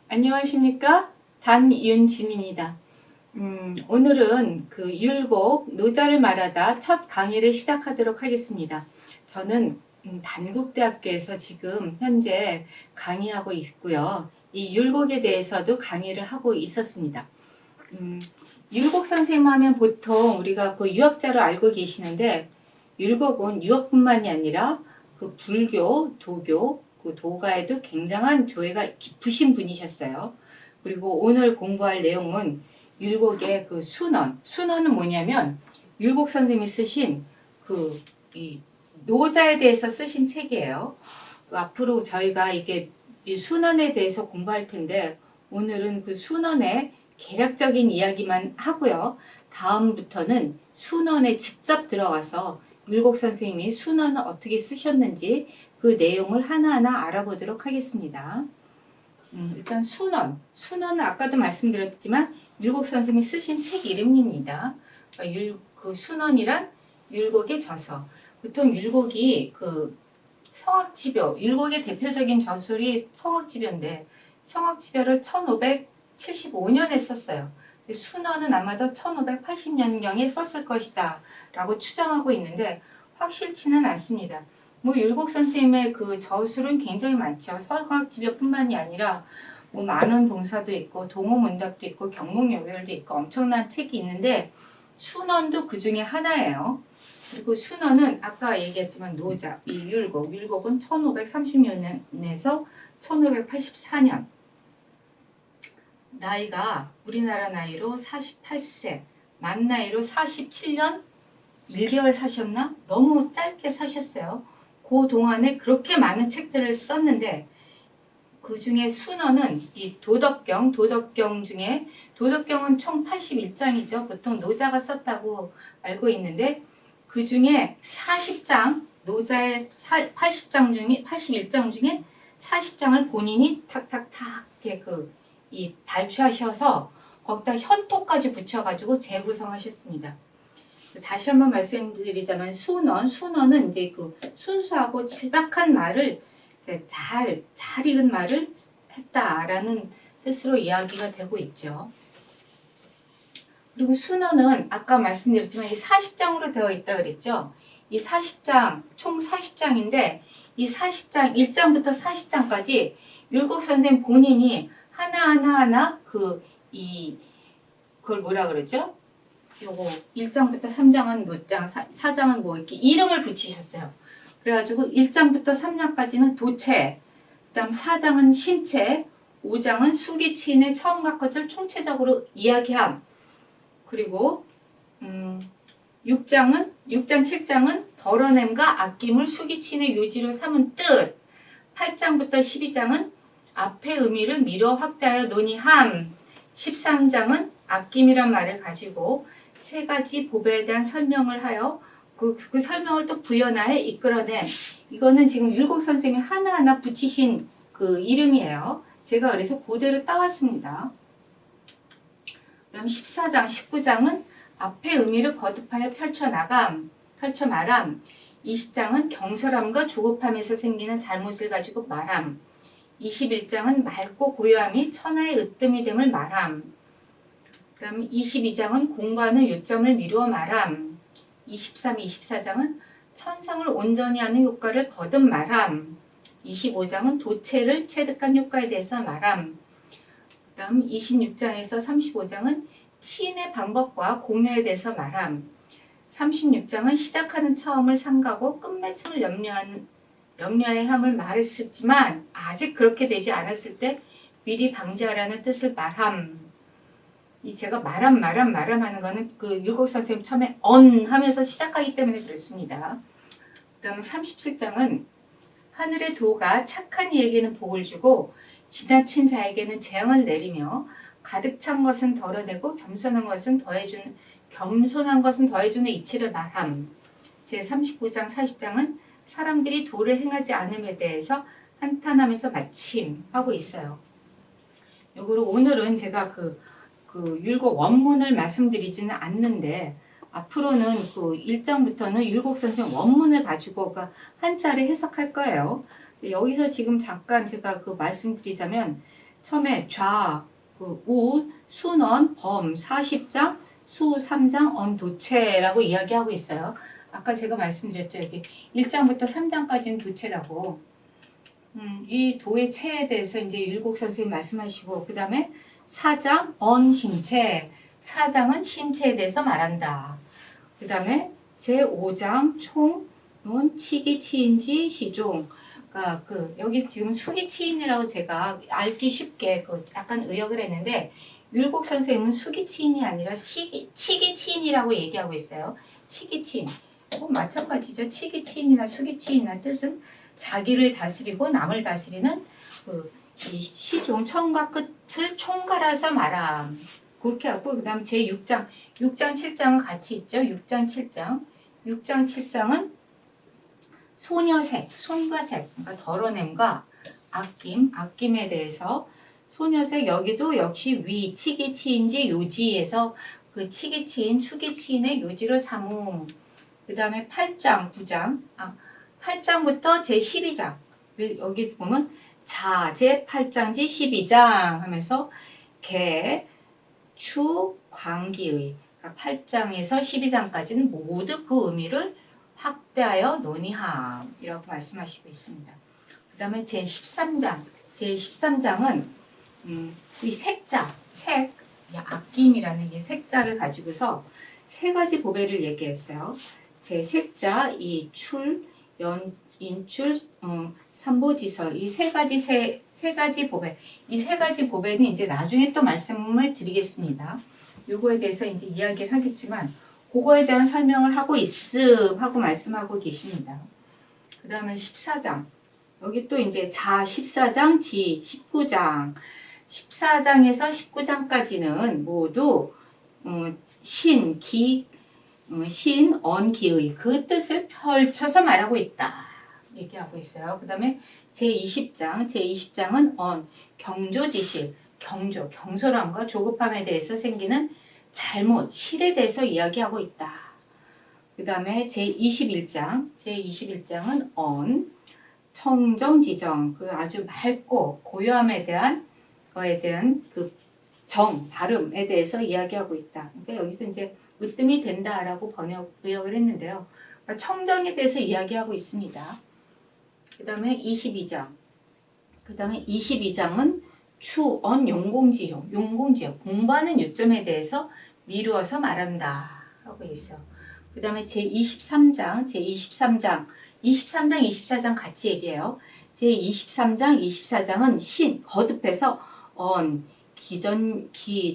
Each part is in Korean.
안녕하십니까? 단윤진입니다. 오늘은 그 율곡 노자를 말하다 첫 강의를 시작하도록 하겠습니다. 저는 단국대학교에서 지금 현재 강의하고 있고요. 이 율곡에 대해서도 강의를 하고 있었습니다. 율곡 선생님 하면 보통 우리가 그 유학자로 알고 계시는데, 율곡은 유학뿐만이 아니라 그 불교, 도교, 그 도가에도 굉장한 조예가 깊으신 분이셨어요. 그리고 오늘 공부할 내용은 율곡의 그 순원. 순원은 뭐냐면 율곡 선생님이 쓰신 이 노자에 대해서 쓰신 책이에요. 앞으로 저희가 이게 이 순원에 대해서 공부할 텐데, 오늘은 그 순원의 개략적인 이야기만 하고요. 다음부터는 순원에 직접 들어가서 율곡 선생님이 순원을 어떻게 쓰셨는지 그 내용을 하나하나 알아보도록 하겠습니다. 일단 순원은 아까도 말씀드렸지만 율곡 선생님이 쓰신 책 이름입니다. 그 순원이란 율곡의 저서. 보통 율곡이 그 성악지벼, 율곡의 대표적인 저술이 성악지벼인데, 성악지벼를 1575년에 썼어요. 순원은 아마도 1580년경에 썼을 것이다 라고 추정하고 있는데 확실치는 않습니다. 율곡 선생님의 그 저술은 굉장히 많죠. 성악지벼뿐만이 아니라 만원동사도 있고 동호문답도 있고 경몽여결도 있고 엄청난 책이 있는데, 순원도 그 중에 하나예요. 그리고 순원은 아까 얘기했지만 노자, 이 율곡은 1530년에서 1584년, 나이가 우리나라 나이로 48세, 만 나이로 47년 1개월 사셨나? 너무 짧게 사셨어요. 그 동안에 그렇게 많은 책들을 썼는데, 그 중에 순원은 이 도덕경 중에, 도덕경은 총 81장이죠. 보통 노자가 썼다고 알고 있는데, 그 중에 40장, 노자의 81장 중에 40장을 본인이 탁탁탁 이렇게 발표하셔서 거기다 현토까지 붙여가지고 재구성하셨습니다. 다시 한번 말씀드리자면 순원은 이제 그 순수하고 질박한 말을 잘 읽은 말을 했다라는 뜻으로 이야기가 되고 있죠. 그리고 순원은 아까 말씀드렸지만 이 40장으로 되어 있다 그랬죠. 이 40장, 총 40장인데 이 40장, 1장부터 40장까지 율곡 선생님 본인이 하나하나 그걸 뭐라 그러죠? 요거 1장부터 3장은 몇 장, 4장은 뭐 이렇게 이름을 붙이셨어요. 그래가지고 1장부터 3장까지는 도체, 그 다음 4장은 신체, 5장은 수기치인의 처음과 끝을 총체적으로 이야기함, 그리고 6장, 7장은 덜어냄과 아낌을 수기치인의 요지로 삼은 뜻, 8장부터 12장은 앞의 의미를 미뤄 확대하여 논의함, 13장은 아낌이란 말을 가지고 세 가지 보배에 대한 설명을 하여 그 설명을 또 부연하여 이끌어낸, 이거는 지금 율곡 선생님이 하나하나 붙이신 그 이름이에요. 제가 그래서 그대로 따왔습니다. 그 다음 14장, 19장은 앞의 의미를 거듭하여 펼쳐 말함, 20장은 경솔함과 조급함에서 생기는 잘못을 가지고 말함, 21장은 맑고 고요함이 천하의 으뜸이 됨을 말함, 그 다음 22장은 공부하는 요점을 미루어 말함, 23, 24장은 천성을 온전히 하는 효과를 거듭 말함, 25장은 도체를 체득한 효과에 대해서 말함, 그 다음 26장에서 35장은 치인의 방법과 공유에 대해서 말함, 36장은 시작하는 처음을 삼가고 끝맺음을 염려해야 함을 말했었지만 아직 그렇게 되지 않았을 때 미리 방지하라는 뜻을 말함. 제가 말함 하는 거는 그 율곡 선생님 처음에 하면서 시작하기 때문에 그렇습니다. 그 다음 37장은 하늘의 도가 착한 이에게는 복을 주고 지나친 자에게는 재앙을 내리며 가득 찬 것은 덜어내고 겸손한 것은 더해주는 이치를 말함. 제39장 40장은 사람들이 도를 행하지 않음에 대해서 한탄하면서 마침하고 있어요. 요거로 오늘은 제가 그 율곡 원문을 말씀드리지는 않는데, 앞으로는 그 1장부터는 율곡 선생 원문을 가지고 한자를 해석할 거예요. 여기서 지금 잠깐 제가 말씀드리자면, 처음에 좌, 우, 순언, 범, 40장, 수 3장, 언, 도체라고 이야기하고 있어요. 아까 제가 말씀드렸죠. 여기 1장부터 3장까지는 도체라고. 이 도의 체에 대해서 이제 율곡 선생님 말씀하시고, 그 다음에 4장, 언, 심체. 4장은 심체에 대해서 말한다. 그 다음에 제5장, 총, 논, 치기, 치인지, 시종. 그러니까 여기 지금 수기, 치인이라고 제가 알기 쉽게 약간 의역을 했는데, 율곡 선생님은 수기, 치인이 아니라 치기, 치인이라고 얘기하고 있어요. 치기, 치인. 마찬가지죠. 치기, 치인이나 수기, 치인이나 뜻은 자기를 다스리고 남을 다스리는 이 시종, 처음과 끝을 총괄해서 말함. 그렇게 하고, 그 다음 제6장, 6장, 7장은 같이 있죠. 6장, 7장. 6장, 7장은 소녀색, 손과 색, 그러니까 덜어냄과 아낌에 대해서 소녀색, 여기도 역시 위, 치기, 치인지, 요지에서 그 치기, 치인, 수기, 치인의 요지로 삼음. 그 다음에 8장, 9장, 8장부터 제12장. 여기 보면 자, 제8장지 12장 하면서 개, 추, 광기의. 그러니까 8장에서 12장까지는 모두 그 의미를 확대하여 논의함이라고 말씀하시고 있습니다. 그 다음에 제13장. 제13장은 이 색자, 책, 아낌이라는 이 색자를 가지고서 세 가지 보배를 얘기했어요. 제 색자, 이 출, 인출, 삼보지설, 이 세 가지 보배. 이 세 가지 보배는 이제 나중에 또 말씀을 드리겠습니다. 요거에 대해서 이제 이야기를 하겠지만, 그거에 대한 설명을 하고 있음 하고 말씀하고 계십니다. 그 다음에 14장. 여기 또 이제 자 14장, 지 19장. 14장에서 19장까지는 모두 신, 기, 신, 언, 기의 그 뜻을 펼쳐서 말하고 있다. 얘기하고 있어요. 그 다음에 제20장, 제20장은 언, 경조지실, 경솔함과 조급함에 대해서 생기는 잘못, 실에 대해서 이야기하고 있다. 그 다음에 제21장은 언, 청정지정, 그 아주 맑고 고요함에 대한 거에 대한 그 발음에 대해서 이야기하고 있다. 그러니까 여기서 이제 으뜸이 된다라고 의역을 했는데요. 청정에 대해서 이야기하고 있습니다. 그 다음에 22장. 그 다음에 22장은 추, 언, 용공지용, 공부하는 요점에 대해서 미루어서 말한다. 하고 있어. 그 다음에 제23장, 24장 같이 얘기해요. 제23장, 24장은 신, 거듭해서 언,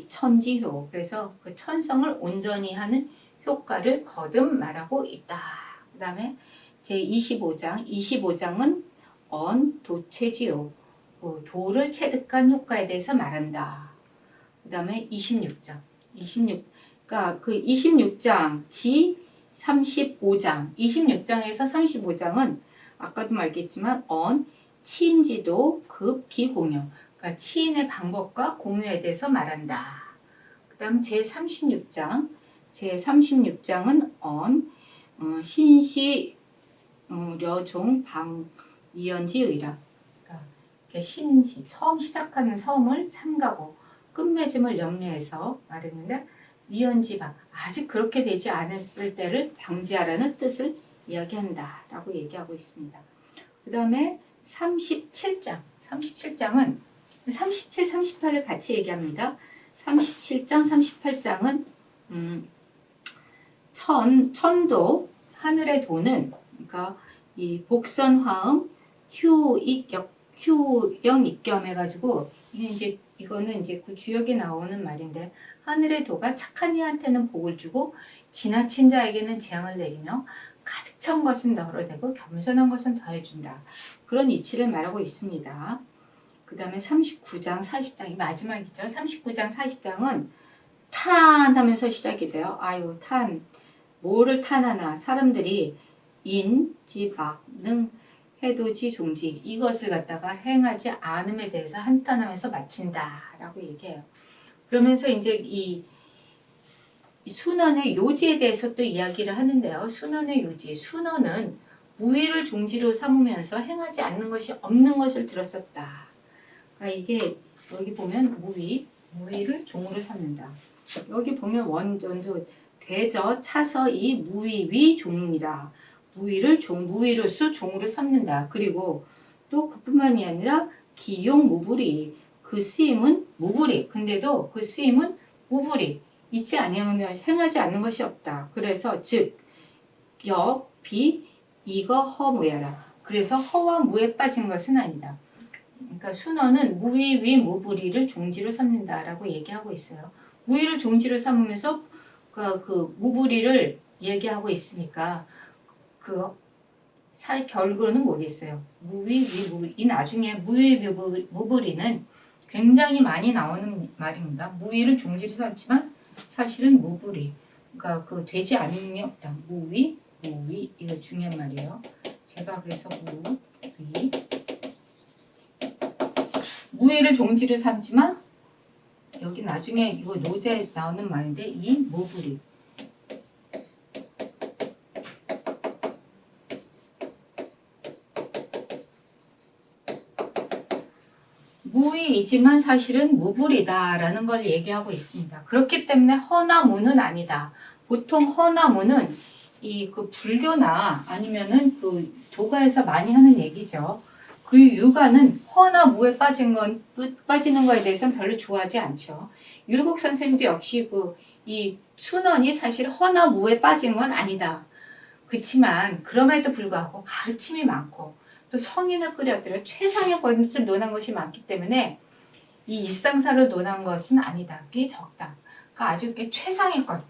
천지효. 그래서 그 천성을 온전히 하는 효과를 거듭 말하고 있다. 그 다음에 제25장은 언, 도체지효. 도를 체득한 효과에 대해서 말한다. 그 다음에 26장. 그러니까 그 26장, 지 35장. 26장에서 35장은 아까도 말했지만 언, 치인지도, 급, 기공유. 그러니까 치인의 방법과 공유에 대해서 말한다. 그 다음 제36장은 언, 신시, 려종, 방, 이연지의라. 그러니까 신시, 처음 시작하는 섬을 삼가고 끝맺음을 염려해서 말했는데 이연지방, 아직 그렇게 되지 않았을 때를 방지하라는 뜻을 이야기한다 라고 얘기하고 있습니다. 그 다음에 37장은 37, 38을 같이 얘기합니다. 37장, 38장은 천도, 하늘의 도는, 그러니까 이 복선화음, 휴영익겸 해가지고 이거는 이제 그 주역에 나오는 말인데, 하늘의 도가 착한 이한테는 복을 주고 지나친 자에게는 재앙을 내리며 가득 찬 것은 덜어내고 겸손한 것은 더해준다. 그런 이치를 말하고 있습니다. 그 다음에 39장, 40장이 마지막이죠. 39장, 40장은 탄 하면서 시작이 돼요. 아유, 탄. 뭐를 탄하나? 사람들이 인, 지, 박, 능, 해도지, 종지 이것을 갖다가 행하지 않음에 대해서 한탄하면서 마친다라고 얘기해요. 그러면서 이제 이 순언의 요지에 대해서 또 이야기를 하는데요. 순언의 요지. 순언은 무의를 종지로 삼으면서 행하지 않는 것이 없는 것을 들었었다. 그러니까 이게 여기 보면 무위를 종으로 삼는다. 여기 보면 원전도 대저 차서 이 무위위 종입니다. 무위로서 종으로 삼는다. 그리고 또 그뿐만이 아니라 기용 무불이, 그 쓰임은 무불이, 근데도 그 쓰임은 무불이, 있지 아니하면 행하지 않는 것이 없다. 그래서 즉 역, 비, 이거, 허, 무야라. 그래서 허와 무에 빠진 것은 아니다. 그러니까 순어는 무위, 위, 무불이를 종지로 삼는다라고 얘기하고 있어요. 무위를 종지로 삼으면서 그 무불이를 얘기하고 있으니까 그 결과는 뭐겠어요? 무위, 위, 무불이. 이 나중에 무위, 무불이는 굉장히 많이 나오는 말입니다. 무위를 종지로 삼지만 사실은 무불이. 그러니까 그 되지 않는 게 없다. 무위, 이거 중요한 말이에요. 제가 그래서 무위를 종지로 삼지만 여기 나중에 이거 노제에 나오는 말인데 이 무불이. 무위이지만 사실은 무불이다라는 걸 얘기하고 있습니다. 그렇기 때문에 허나 무는 아니다. 보통 허나 무는 그 불교나 아니면은 그 도가에서 많이 하는 얘기죠. 그리고 유가는 허나 무에 빠지는 거에 대해서는 별로 좋아하지 않죠. 율곡 선생님도 역시 이 순원이 사실 허나 무에 빠진 건 아니다. 그렇지만 그럼에도 불구하고 가르침이 많고 또 성인을 끌어들여 최상의 것을 논한 것이 많기 때문에 이 일상사를 논한 것은 아니다. 그게 적다. 그러니까 아주 최상의 것,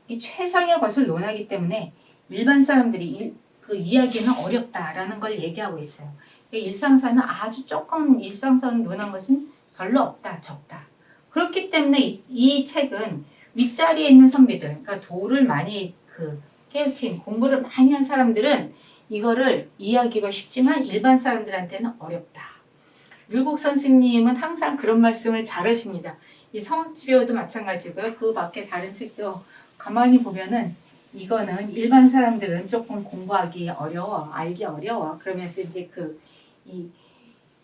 이 최상의 것을 논하기 때문에 일반 사람들이 그 이야기는 어렵다라는 걸 얘기하고 있어요. 일상사는 아주 조금 일상사를 논한 것은 별로 없다, 적다. 그렇기 때문에 이 책은 윗자리에 있는 선비들, 그러니까 도를 많이 깨우친 공부를 많이 한 사람들은 이거를 이해하기가 쉽지만 일반 사람들한테는 어렵다. 율곡 선생님은 항상 그런 말씀을 잘하십니다. 이 성지배우도 마찬가지고요. 그 밖에 다른 책도 가만히 보면은 이거는 일반 사람들은 조금 공부하기 어려워, 알기 어려워. 그러면서 이제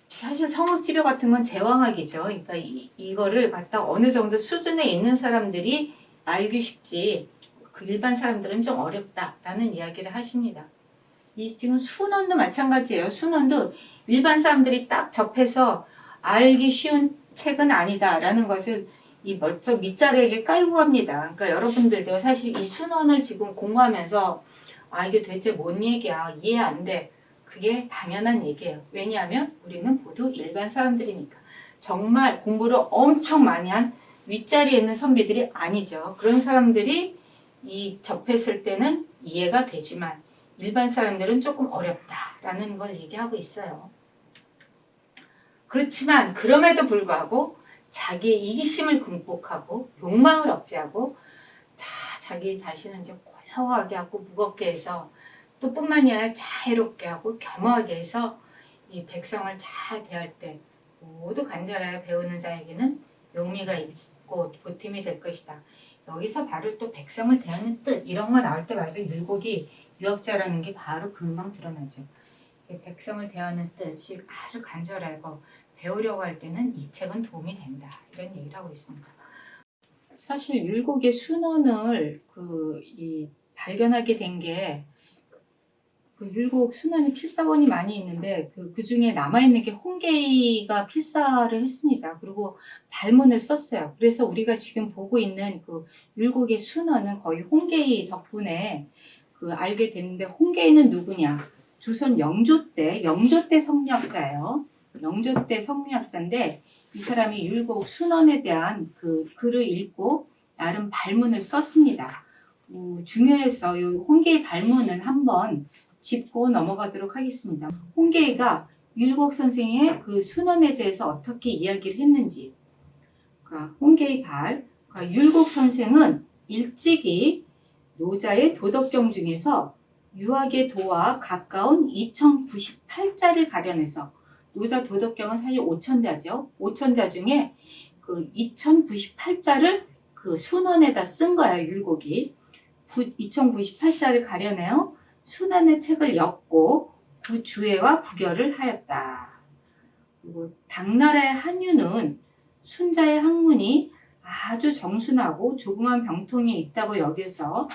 사실 성악지배 같은 건 제왕학이죠. 그러니까 이거를 갖다 어느 정도 수준에 있는 사람들이 알기 쉽지 그 일반 사람들은 좀 어렵다라는 이야기를 하십니다. 지금 순원도 마찬가지예요. 순원도 일반 사람들이 딱 접해서 알기 쉬운 책은 아니다라는 것을 이 먼저 밑자리에게 깔고 갑니다. 그러니까 여러분들도 사실 이 순원을 지금 공부하면서 이게 대체 뭔 얘기야? 이해 안 돼. 그게 당연한 얘기예요. 왜냐하면 우리는 모두 일반 사람들이니까. 정말 공부를 엄청 많이 한 윗자리에 있는 선비들이 아니죠. 그런 사람들이 접했을 때는 이해가 되지만 일반 사람들은 조금 어렵다라는 걸 얘기하고 있어요. 그렇지만 그럼에도 불구하고 자기의 이기심을 극복하고 욕망을 억제하고 자기 자신을 이제 고요하게 하고 무겁게 해서 또 뿐만이 아니라 자애롭게 하고 겸허하게 해서 이 백성을 잘 대할 때 모두 간절하여 배우는 자에게는 용미가 있고 보탬이 될 것이다. 여기서 바로 또 백성을 대하는 뜻 이런 거 나올 때마다 율곡이 유학자라는 게 바로 금방 드러나죠. 백성을 대하는 뜻이 아주 간절하고 배우려고 할 때는 이 책은 도움이 된다. 이런 얘기를 하고 있습니다. 사실 율곡의 순원을 발견하게 된 게 율곡 순원이 필사본이 많이 있는데 그 중에 남아있는 게 홍계이가 필사를 했습니다. 그리고 발문을 썼어요. 그래서 우리가 지금 보고 있는 율곡의 순원은 거의 홍계이 덕분에 알게 됐는데 홍계이는 누구냐? 조선 영조 때 성리학자예요. 영조 때 성리학자인데 이 사람이 율곡 순원에 대한 글을 읽고 나름 발문을 썼습니다. 중요해서 이 홍계이 발문은 한번 짚고 넘어가도록 하겠습니다. 홍계이가 율곡 선생의 순원에 대해서 어떻게 이야기를 했는지. 홍계이 율곡 선생은 일찍이 노자의 도덕경 중에서 유학의 도와 가까운 2098자를 가려내서 노자 도덕경은 사실 5천자죠. 5천자 중에 2098자를 순원에다 쓴 거예요. 율곡이. 2098자를 가려내어 순원의 책을 엮고 주해와 구결을 하였다. 그리고 당나라의 한유는 순자의 학문이 아주 정순하고 조그만 병통에 있다고 여겨서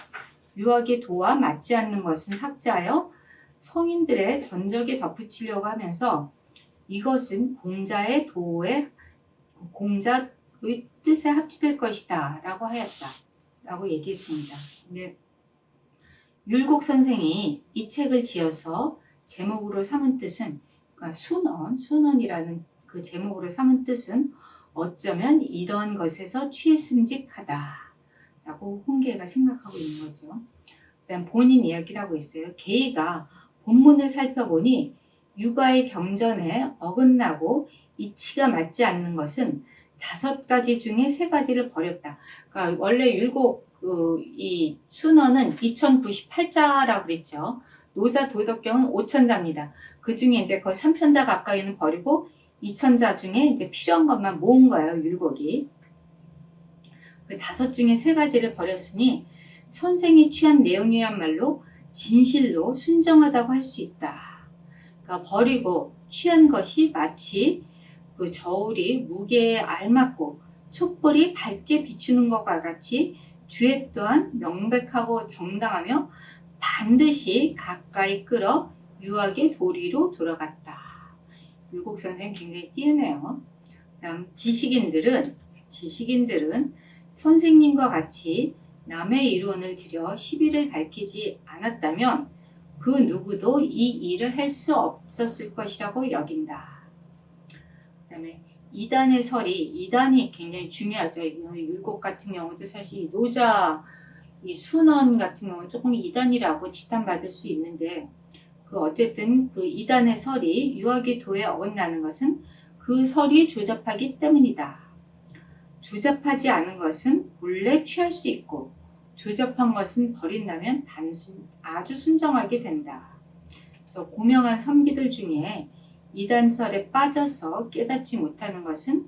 유학의 도와 맞지 않는 것은 삭제하여 성인들의 전적에 덧붙이려고 하면서 이것은 공자의 도의 공자의 뜻에 합치될 것이다 라고 하였다 라고 얘기했습니다. 근데 율곡 선생이 이 책을 지어서 제목으로 삼은 뜻은, 그러니까 순원이라는 그 제목으로 삼은 뜻은 어쩌면 이런 것에서 취했음직하다 라고 홍계가 생각하고 있는 거죠. 그다음 본인 이야기를 하고 있어요. 계의가 본문을 살펴보니 육아의 경전에 어긋나고 이치가 맞지 않는 것은 5가지 중에 3가지를 버렸다. 그러니까 원래 율곡 이 순어는 2098자라고 그랬죠. 노자 도덕경은 5000자입니다. 그 중에 이제 거의 3000자 가까이는 버리고 2000자 중에 이제 필요한 것만 모은 거예요, 율곡이. 그 5 중에 3가지를 버렸으니 선생이 취한 내용이야말로 진실로 순정하다고 할 수 있다. 그러니까 버리고 취한 것이 마치 그 저울이 무게에 알맞고 촛불이 밝게 비추는 것과 같이 주액 또한 명백하고 정당하며 반드시 가까이 끌어 유학의 도리로 돌아갔다. 율곡 선생 굉장히 띄우네요. 그다음 지식인들은 선생님과 같이 남의 이론을 들여 시비를 밝히지 않았다면 그 누구도 이 일을 할 수 없었을 것이라고 여긴다. 그 다음에 이단의 설이, 이단이 굉장히 중요하죠. 율곡 같은 경우도 사실 노자, 이 순원 같은 경우는 조금 이단이라고 지탄받을 수 있는데, 어쨌든 그 이단의 설이 유학의 도에 어긋나는 것은 그 설이 조잡하기 때문이다. 조잡하지 않은 것은 본래 취할 수 있고 조잡한 것은 버린다면 아주 순정하게 된다. 그래서 고명한 선비들 중에 이단설에 빠져서 깨닫지 못하는 것은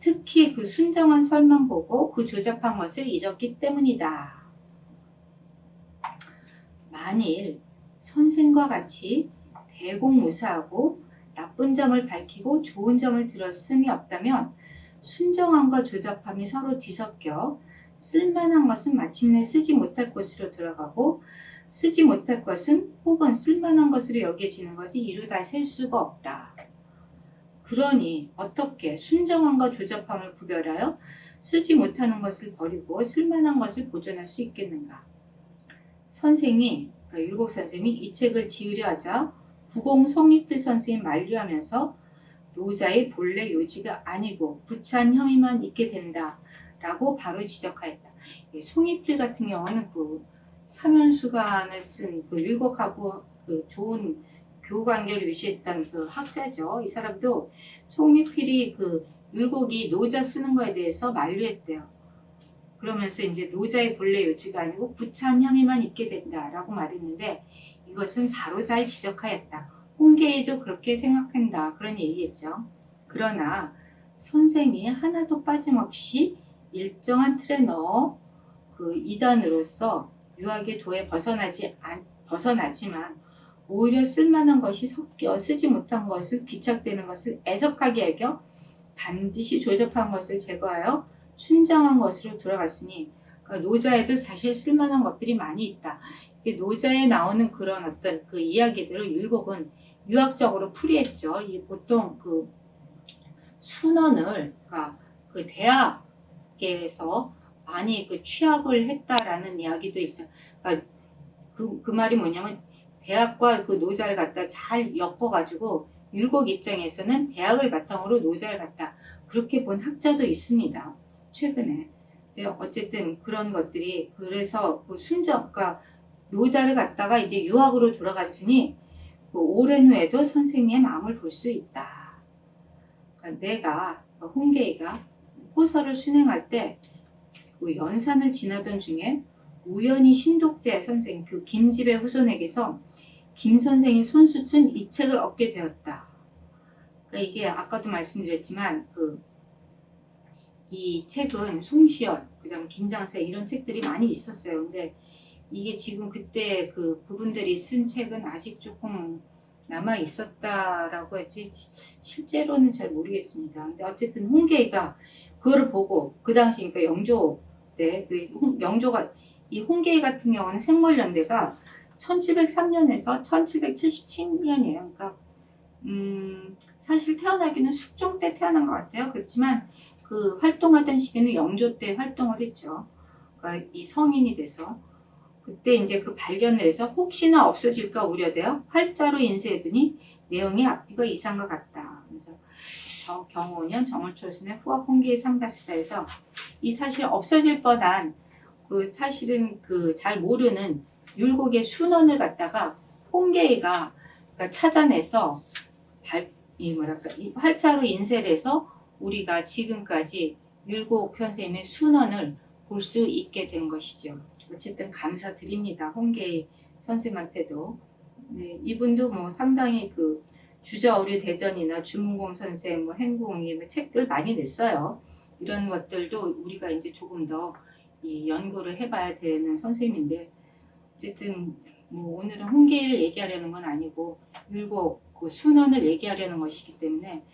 특히 그 순정한 설만 보고 그 조잡한 것을 잊었기 때문이다. 만일 선생과 같이 대공무사하고 나쁜 점을 밝히고 좋은 점을 들었음이 없다면 순정함과 조잡함이 서로 뒤섞여 쓸만한 것은 마침내 쓰지 못할 것으로 돌아가고 쓰지 못할 것은 혹은 쓸만한 것으로 여겨지는 것이 이루다 셀 수가 없다. 그러니 어떻게 순정함과 조잡함을 구별하여 쓰지 못하는 것을 버리고 쓸만한 것을 보존할 수 있겠는가? 선생이, 그러니까 율곡 선생이 이 책을 지으려 하자 구공 송익필 선생이 만류하면서 노자의 본래 요지가 아니고 부찬 혐의만 있게 된다 라고 바로 지적하였다. 송익필 같은 경우는 그 사면수간을 쓴 그 율곡하고 그 좋은 교우관계를 유지했던 그 학자죠. 이 사람도 송익필이 그 율곡이 노자 쓰는 거에 대해서 만류했대요. 그러면서 이제 노자의 본래 요지가 아니고 부찬 혐의만 있게 된다라고 말했는데 이것은 바로 잘 지적하였다. 홍계에도 그렇게 생각한다. 그런 얘기겠죠. 그러나 선생이 하나도 빠짐없이 일정한 틀에 넣어 그 이단으로서 유학의 도에 벗어나지만 오히려 쓸만한 것이 섞여 쓰지 못한 것을 귀착되는 것을 애석하게 여겨 반드시 조잡한 것을 제거하여 순정한 것으로 돌아갔으니 그러니까 노자에도 사실 쓸만한 것들이 많이 있다. 노자에 나오는 그런 어떤 그 이야기들을 율곡은 유학적으로 풀이했죠. 보통 그 순원을 그러니까 그 대학에서 많이 그 취합을 했다라는 이야기도 있어요. 그러니까 그 말이 뭐냐면 대학과 그 노자를 갖다 잘 엮어가지고 율곡 입장에서는 대학을 바탕으로 노자를 갖다 그렇게 본 학자도 있습니다. 최근에. 어쨌든 그런 것들이 그래서 그 순적과 노자를 갖다가 이제 유학으로 돌아갔으니 그 오랜 후에도 선생님의 마음을 볼 수 있다. 그러니까 내가 홍계이가 호서를 순행할 때 그 연산을 지나던 중에 우연히 신독재 선생 그 김집의 후손에게서 김 선생의 손수춘 이 책을 얻게 되었다. 그러니까 이게 아까도 말씀드렸지만 이 책은 송시연, 그다음 김장세 이런 책들이 많이 있었어요. 근데 이게 지금 그때 그분들이 쓴 책은 아직 조금 남아 있었다라고 하지 실제로는 잘 모르겠습니다. 근데 어쨌든 홍계가 그거를 보고 그 당시 그러니까 영조 때 영조가 이 홍계 같은 경우는 생물연대가 1703년에서 1777년이에요. 그러니까 사실 태어나기는 숙종 때 태어난 것 같아요. 그렇지만 그 활동하던 시기는 영조 때 활동을 했죠. 그러니까 이 성인이 돼서 그때 이제 그 발견을 해서 혹시나 없어질까 우려되어 활자로 인쇄했더니 내용이 앞뒤가 이상한 것 같다. 그래서 경호년 정월초순의 후학 홍계의 삼가스다 해서 이 사실 없어질 뻔한 그 사실은 그 잘 모르는 율곡의 순원을 갖다가 홍계가 그러니까 찾아내서 이 뭐랄까 이 활자로 인쇄를 해서 우리가 지금까지 율곡 선생님의 순원을 볼 수 있게 된 것이죠. 어쨌든 감사드립니다. 홍계희 선생님한테도. 네, 이분도 뭐 상당히 그 주저어류 대전이나 주문공 선생, 뭐 행궁이 뭐 책들 많이 냈어요. 이런 것들도 우리가 이제 조금 더 이 연구를 해봐야 되는 선생님인데 어쨌든 뭐 오늘은 홍계를 얘기하려는 건 아니고 율곡 그 순원을 얘기하려는 것이기 때문에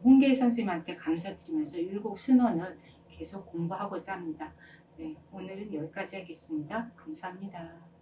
홍계 선생님한테 감사드리면서 율곡 순원을 계속 공부하고자 합니다. 네, 오늘은 여기까지 하겠습니다. 감사합니다.